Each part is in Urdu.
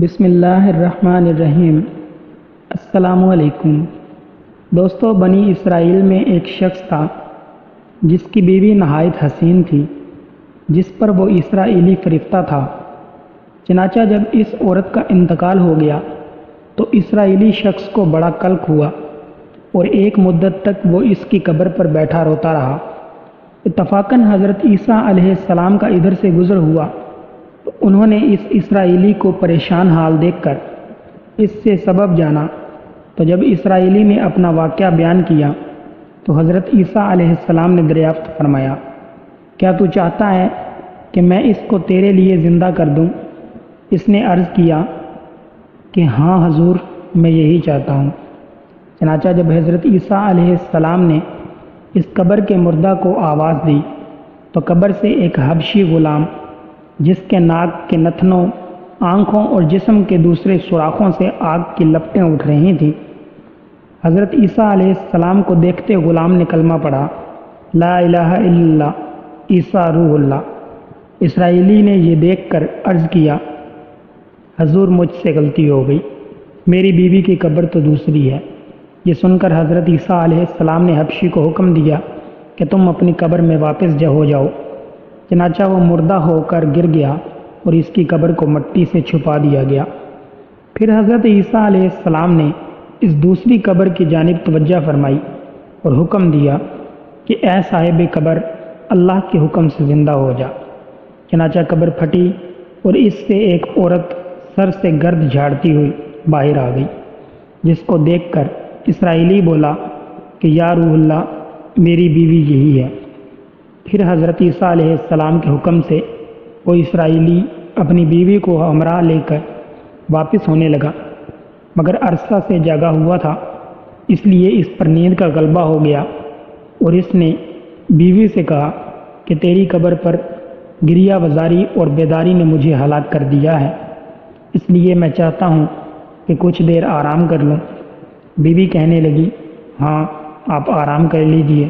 بسم اللہ الرحمن الرحیم۔ السلام علیکم دوستو، بنی اسرائیل میں ایک شخص تھا جس کی بیوی نہایت حسین تھی، جس پر وہ اسرائیلی فریفتہ تھا۔ چنانچہ جب اس عورت کا انتقال ہو گیا تو اسرائیلی شخص کو بڑا قلق ہوا اور ایک مدت تک وہ اس کی قبر پر بیٹھا روتا رہا۔ اتفاقاً حضرت عیسیٰ علیہ السلام کا ادھر سے گزر ہوا تو انہوں نے اس اسرائیلی کو پریشان حال دیکھ کر اس سے سبب جانا، تو جب اسرائیلی نے اپنا واقعہ بیان کیا تو حضرت عیسیٰ علیہ السلام نے دریافت فرمایا، کیا تو چاہتا ہے کہ میں اس کو تیرے لیے زندہ کر دوں؟ اس نے عرض کیا کہ ہاں حضور، میں یہی چاہتا ہوں۔ چنانچہ جب حضرت عیسیٰ علیہ السلام نے اس قبر کے مردہ کو آواز دی تو قبر سے ایک حبشی غلام، جس کے ناک کے نتنوں، آنکھوں اور جسم کے دوسرے سوراخوں سے آگ کی لپٹیں اٹھ رہی تھیں، حضرت عیسیٰ علیہ السلام کو دیکھتے غلام نے کلمہ پڑھا، لا الہ الا اللہ عیسیٰ روح اللہ۔ اسرائیلی نے یہ دیکھ کر عرض کیا، حضور مجھ سے غلطی ہو گئی، میری بیوی کی قبر تو دوسری ہے۔ یہ سن کر حضرت عیسیٰ علیہ السلام نے حبشی کو حکم دیا کہ تم اپنی قبر میں واپس ہو جاؤ۔ چنانچہ وہ مردہ ہو کر گر گیا اور اس کی قبر کو مٹی سے چھپا دیا گیا۔ پھر حضرت عیسیٰ علیہ السلام نے اس دوسری قبر کی جانب توجہ فرمائی اور حکم دیا کہ اے صاحب قبر، اللہ کے حکم سے زندہ ہو جا۔ چنانچہ قبر پھٹی اور اس سے ایک عورت سر سے گرد جھاڑتی ہوئی باہر آ گئی، جس کو دیکھ کر اسرائیلی بولا کہ یا روح اللہ، میری بیوی یہی ہے۔ پھر حضرت عیسیٰ علیہ السلام کے حکم سے وہ اسرائیلی اپنی بیوی کو ہمراہ لے کر واپس ہونے لگا، مگر عرصہ سے جاگا ہوا تھا، اس لیے اس پر نیند کا غلبہ ہو گیا اور اس نے بیوی سے کہا کہ تیری قبر پر گریہ وزاری اور بیداری نے مجھے ہلاک کر دیا ہے، اس لیے میں چاہتا ہوں کہ کچھ دیر آرام کر لوں۔ بیوی کہنے لگی، ہاں آپ آرام کر لیجئے۔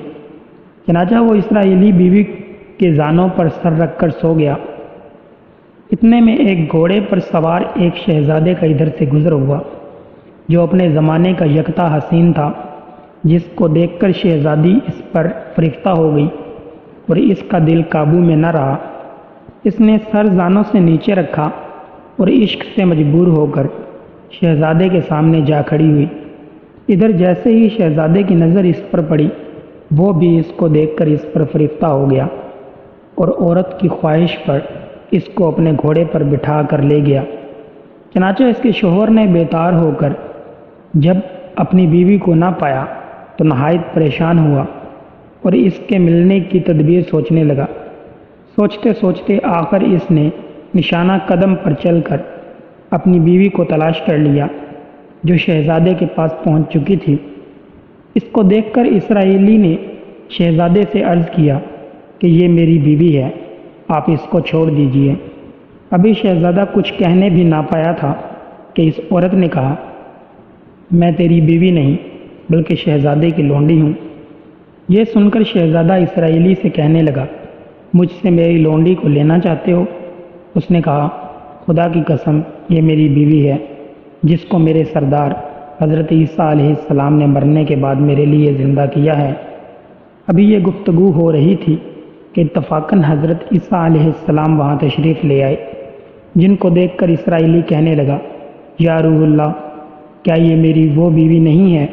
چنانچہ وہ اسرائیلی بیوی کے زانوں پر سر رکھ کر سو گیا۔ اتنے میں ایک گھوڑے پر سوار ایک شہزادے کا ادھر سے گزر ہوا، جو اپنے زمانے کا یکتا حسین تھا، جس کو دیکھ کر شہزادی اس پر فریفتہ ہو گئی اور اس کا دل قابو میں نہ رہا۔ اس نے سر زانوں سے نیچے رکھا اور عشق سے مجبور ہو کر شہزادے کے سامنے جا کھڑی ہوئی۔ ادھر جیسے ہی شہزادے کی نظر اس پر پڑی، وہ بھی اس کو دیکھ کر اس پر فریفتہ ہو گیا اور عورت کی خواہش پر اس کو اپنے گھوڑے پر بٹھا کر لے گیا۔ چنانچہ اس کے شوہر نے بیدار ہو کر جب اپنی بیوی کو نہ پایا تو نہایت پریشان ہوا اور اس کے ملنے کی تدبیر سوچنے لگا۔ سوچتے سوچتے آخر اس نے نشانہ قدم پر چل کر اپنی بیوی کو تلاش کر لیا، جو شہزادے کے پاس پہنچ چکی تھی۔ اس کو دیکھ کر اسرائیلی نے شہزادے سے عرض کیا کہ یہ میری بیوی ہے، آپ اس کو چھوڑ دیجئے۔ ابھی شہزادہ کچھ کہنے بھی نہ پایا تھا کہ اس عورت نے کہا، میں تیری بیوی نہیں بلکہ شہزادے کی لونڈی ہوں۔ یہ سن کر شہزادہ اسرائیلی سے کہنے لگا، مجھ سے میری لونڈی کو لینا چاہتے ہو؟ اس نے کہا، خدا کی قسم، یہ میری بیوی ہے، جس کو میرے سردار حضرت عیسیٰ علیہ السلام نے مرنے کے بعد میرے لیے زندہ کیا ہے۔ ابھی یہ گفتگو ہو رہی تھی کہ اتفاقاً حضرت عیسیٰ علیہ السلام وہاں تشریف لے آئے، جن کو دیکھ کر اسرائیلی کہنے لگا، یا روح اللہ، کیا یہ میری وہ بیوی نہیں ہے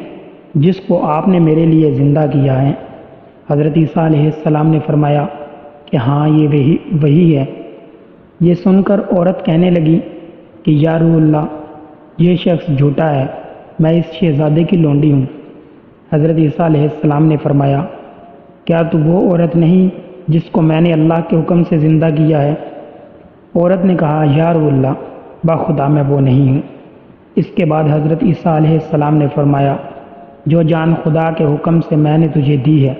جس کو آپ نے میرے لیے زندہ کیا ہے؟ حضرت عیسیٰ علیہ السلام نے فرمایا کہ ہاں یہ وہی ہے۔ یہ سن کر عورت کہنے لگی کہ یا روح اللہ، یہ شخص جھوٹا ہے، میں اس شہزادے کی لونڈی ہوں۔ حضرت عیسیٰ علیہ السلام نے فرمایا، کیا تو وہ عورت نہیں جس کو میں نے اللہ کے حکم سے زندہ کیا ہے؟ عورت نے کہا، یا روح اللہ، بخدا میں وہ نہیں ہوں۔ اس کے بعد حضرت عیسیٰ علیہ السلام نے فرمایا، جو جان خدا کے حکم سے میں نے تجھے دی ہے،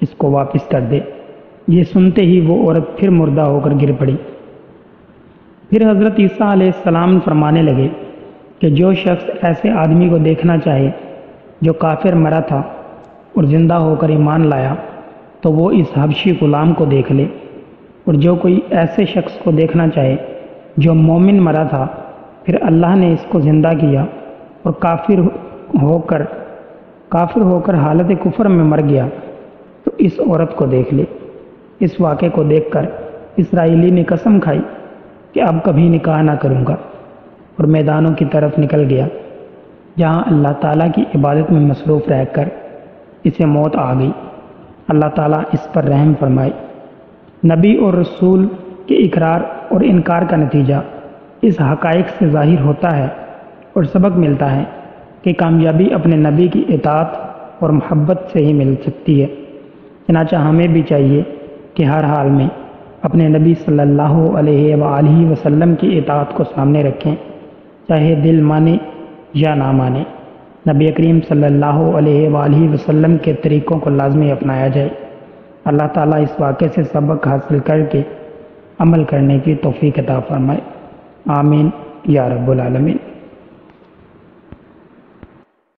اس کو واپس کر دے۔ یہ سنتے ہی وہ عورت پھر مردہ ہو کر گر پڑی۔ پھر حضرت عیسیٰ علیہ السلام فرمانے لگے کہ جو شخص ایسے آدمی کو دیکھنا چاہے جو کافر مرا تھا اور زندہ ہو کر ایمان لایا، تو وہ اس حبشی غلام کو دیکھ لے، اور جو کوئی ایسے شخص کو دیکھنا چاہے جو مومن مرا تھا پھر اللہ نے اس کو زندہ کیا اور کافر ہو کر حالت کفر میں مر گیا تو اس عورت کو دیکھ لے۔ اس واقعے کو دیکھ کر اسرائیلی نے قسم کھائی کہ اب کبھی نکاح نہ کروں گا اور میدانوں کی طرف نکل گیا جہاں اللہ تعالیٰ کی عبادت میں مصروف رہ کر اسے موت آ گئی۔ اللہ تعالیٰ اس پر رحم فرمائے۔ نبی اور رسول کے اقرار اور انکار کا نتیجہ اس حقائق سے ظاہر ہوتا ہے اور سبق ملتا ہے کہ کامیابی اپنے نبی کی اطاعت اور محبت سے ہی مل سکتی ہے۔ چنانچہ ہمیں بھی چاہیے کہ ہر حال میں اپنے نبی صلی اللہ علیہ وآلہ وسلم کی اطاعت کو سامنے رکھیں، چاہے دل مانے یا نہ مانے۔ نبی کریم صلی اللہ علیہ وآلہ وسلم کے طریقوں کو لازمی اپنایا جائے۔ اللہ تعالیٰ اس واقعے سے سبق حاصل کر کے عمل کرنے کی توفیق عطا فرمائے۔ آمین یا رب العالمین۔